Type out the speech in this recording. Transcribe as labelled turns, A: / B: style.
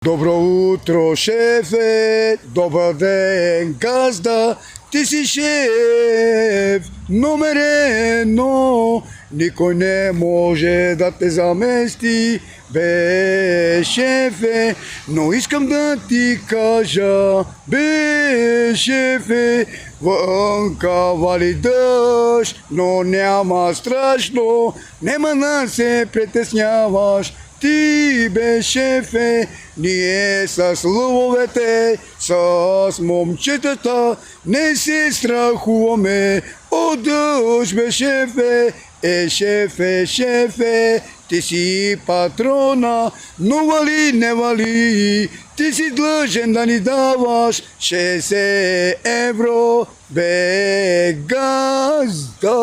A: Добро утро, шефе, добър ден, газда, ти си шеф, номер едно, никой не може да те замести, бе, шефе, но искам да ти кажа, бе, шефе, вънка вали дъжд, но няма страшно, нема да се притесняваш. Ти бе, шефе, ние с лъвовете, с момчетата, не се страхуваме от дъжд, бе, шефе. Шефе, шефе, ти си патрона, но вали, не вали, ти си длъжен да ни даваш 60 евро, бе, газда.